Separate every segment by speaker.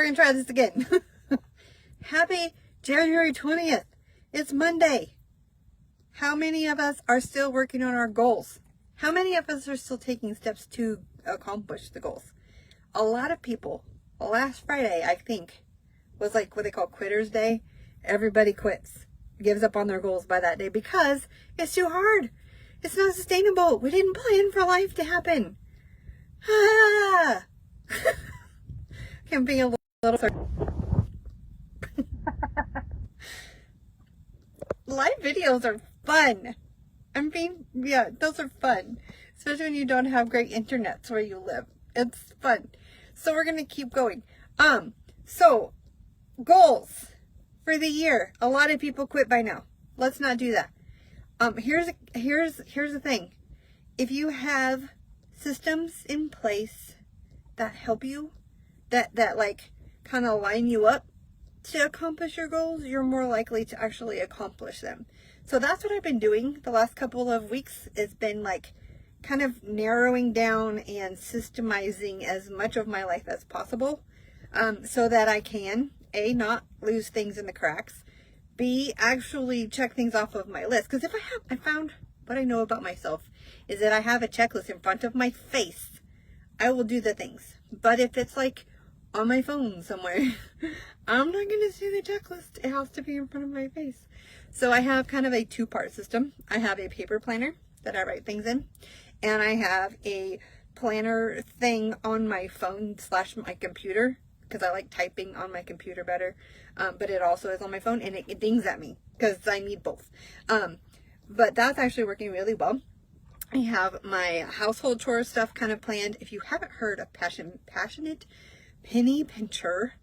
Speaker 1: going to try this again. Happy January 20th. It's Monday. How many of us are still working on our goals? How many of us are still taking steps to accomplish the goals? A lot of people. Last Friday, I think, was like what they call Quitter's Day. Everybody quits, gives up on their goals by that day because it's too hard. It's not sustainable. We didn't plan for life to happen. Ah! Can be a little live videos are fun. Those are fun. Especially when you don't have great internet where you live. It's fun. So we're going to keep going. So goals for the year. A lot of people quit by now. Let's not do that. Here's the thing. If you have systems in place that help you, that like kind of line you up to accomplish your goals, you're more likely to actually accomplish them. So that's what I've been doing the last couple of weeks. It's been like kind of narrowing down and systemizing as much of my life as possible, so that I can, A, not lose things in the cracks, B, actually check things off of my list. Because I found what I know about myself is that I have a checklist in front of my face. I will do the things. But if it's like on my phone somewhere, I'm not going to see the checklist. It has to be in front of my face. So I have kind of a two-part system. I have a paper planner that I write things in, and I have a planner thing on my phone / my computer, because I like typing on my computer better, but it also is on my phone, and it dings at me because I need both. But that's actually working really well. I have my household chore stuff kind of planned. If you haven't heard of Passionate Penny Pincher,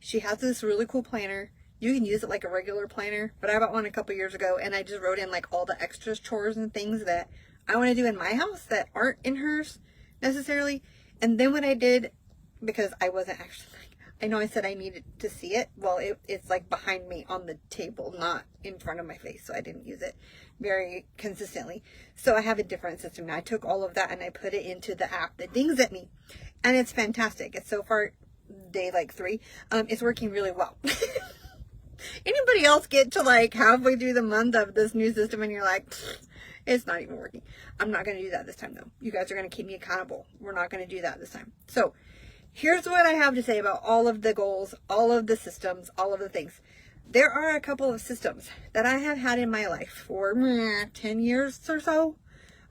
Speaker 1: she has this really cool planner. You can use it like a regular planner, but I bought one a couple years ago, and I just wrote in like all the extras, chores and things that I want to do in my house that aren't in hers necessarily. And then what I did, because I wasn't actually, I know I said I needed to see it. Well, it's like behind me on the table, not in front of my face. So I didn't use it very consistently. So I have a different system now. I took all of that and I put it into the app that dings at me. And it's fantastic. It's so far day like 3. It's working really well. Anybody else get to like halfway through the month of this new system and you're like, it's not even working? I'm not going to do that this time though. You guys are going to keep me accountable. We're not going to do that this time. So here's what I have to say about all of the goals, all of the systems, all of the things. There are a couple of systems that I have had in my life for 10 years or so,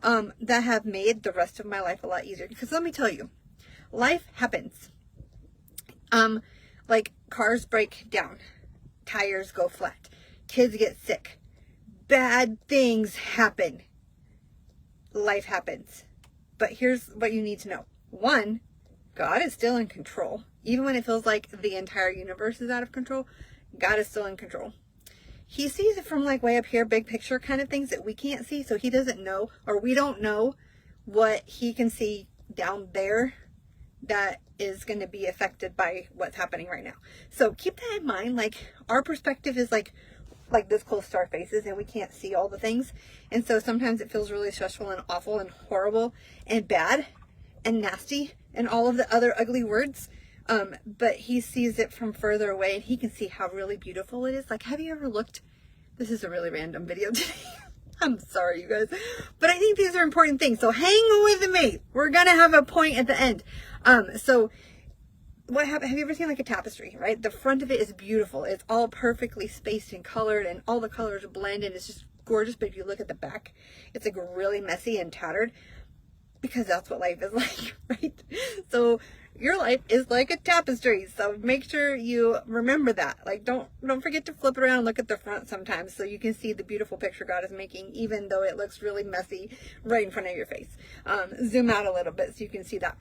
Speaker 1: that have made the rest of my life a lot easier. Because let me tell you, life happens. Like cars break down, tires go flat, kids get sick, bad things happen. Life happens. But here's what you need to know. 1, God is still in control. Even when it feels like the entire universe is out of control, God is still in control. He sees it from like way up here, big picture kind of things that we can't see. So he doesn't know, or we don't know what he can see down there that is going to be affected by what's happening right now. So keep that in mind. Like our perspective is like this close to our faces, and we can't see all the things. And so sometimes it feels really stressful and awful and horrible and bad and nasty and all of the other ugly words. But he sees it from further away, and he can see how really beautiful it is. Like, have you ever looked? This is a really random video today. I'm sorry, you guys, but I think these are important things. So hang with me. We're going to have a point at the end. So what happened? Have you ever seen like a tapestry, right? The front of it is beautiful. It's all perfectly spaced and colored, and all the colors blend, and it's just gorgeous. But if you look at the back, it's like really messy and tattered, because that's what life is like, right? So your life is like a tapestry. So make sure you remember that. Like, don't forget to flip it around and look at the front sometimes, so you can see the beautiful picture God is making, even though it looks really messy right in front of your face. Zoom out a little bit so you can see that.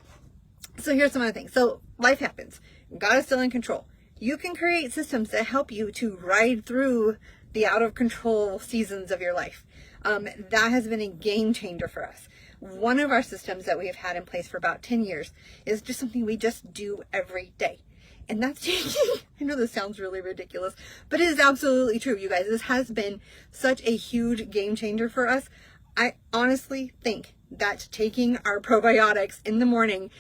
Speaker 1: So here's some other things. So life happens. God is still in control. You can create systems that help you to ride through the out of control seasons of your life. That has been a game changer for us. One of our systems that we have had in place for about 10 years is just something we just do every day. And that's changing. I know this sounds really ridiculous, but it is absolutely true, you guys. This has been such a huge game changer for us. I honestly think that taking our probiotics in the morning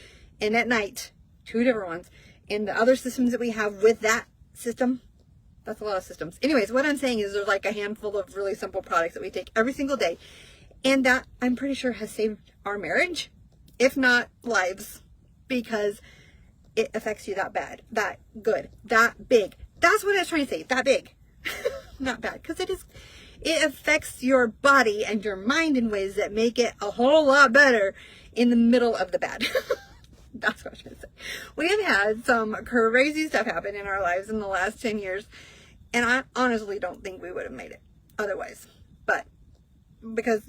Speaker 1: and at night, 2 different ones, and the other systems that we have with that system. That's a lot of systems. Anyways, what I'm saying is there's like a handful of really simple products that we take every single day. And that, I'm pretty sure, has saved our marriage, if not lives, because it affects you that bad, that good, that big. That's what I was trying to say, that big. Not bad, because it affects your body and your mind in ways that make it a whole lot better in the middle of the bad. That's what I was trying to say. We have had some crazy stuff happen in our lives in the last 10 years, and I honestly don't think we would have made it otherwise. But because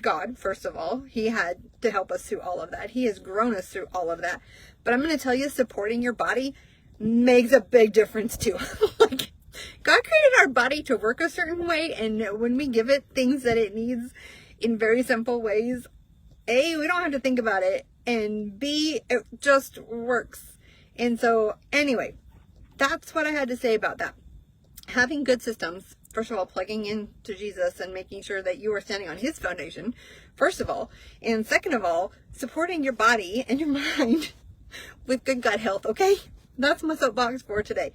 Speaker 1: God, first of all, He had to help us through all of that. He has grown us through all of that. But I'm going to tell you, supporting your body makes a big difference too. Like, God created our body to work a certain way, and when we give it things that it needs in very simple ways, A, we don't have to think about it, and B, it just works. And so, anyway, that's what I had to say about that. Having good systems, first of all, plugging into Jesus and making sure that you are standing on His foundation, first of all, and second of all, supporting your body and your mind with good gut health, okay? That's my soapbox for today.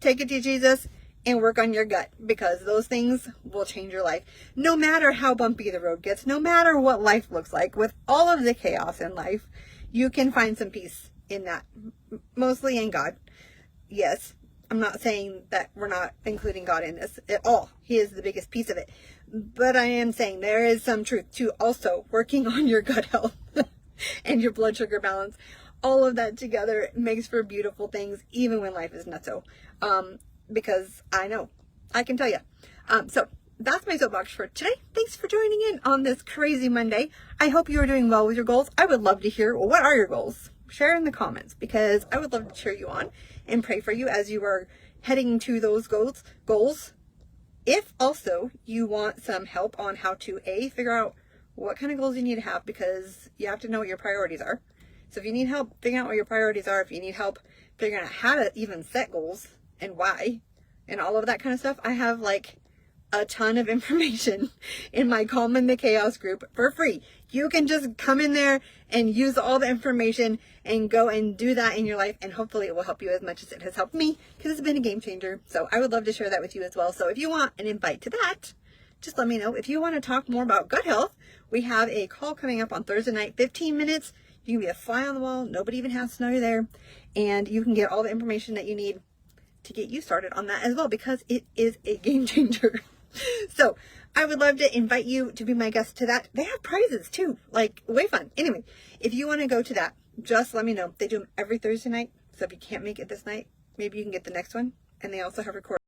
Speaker 1: Take it to Jesus and work on your gut, because those things will change your life. No matter how bumpy the road gets, no matter what life looks like, with all of the chaos in life, you can find some peace in that, mostly in God. Yes, I'm not saying that we're not including God in this at all. He is the biggest piece of it. But I am saying there is some truth to also working on your gut health and your blood sugar balance. All of that together makes for beautiful things, even when life is nutso. Because I know, I can tell you. So that's my soapbox for today. Thanks for joining in on this crazy Monday. I hope you are doing well with your goals. I would love to hear, what are your goals? Share in the comments, because I would love to cheer you on and pray for you as you are heading to those goals. If also you want some help on how to figure out what kind of goals you need to have, because you have to know what your priorities are. So if you need help figuring out what your priorities are, if you need help figuring out how to even set goals and why and all of that kind of stuff, I have like a ton of information in my Calm in the Chaos group for free. You can just come in there and use all the information and go and do that in your life, and hopefully it will help you as much as it has helped me, because it's been a game changer. So I would love to share that with you as well. So if you want an invite to that, just let me know. If you want to talk more about gut health, we have a call coming up on Thursday night, 15 minutes. You can be a fly on the wall. Nobody even has to know you're there. And you can get all the information that you need to get you started on that as well, because it is a game changer. So I would love to invite you to be my guest to that. They have prizes too, like way fun. Anyway, if you want to go to that, just let me know. They do them every Thursday night. So if you can't make it this night, maybe you can get the next one. And they also have recorded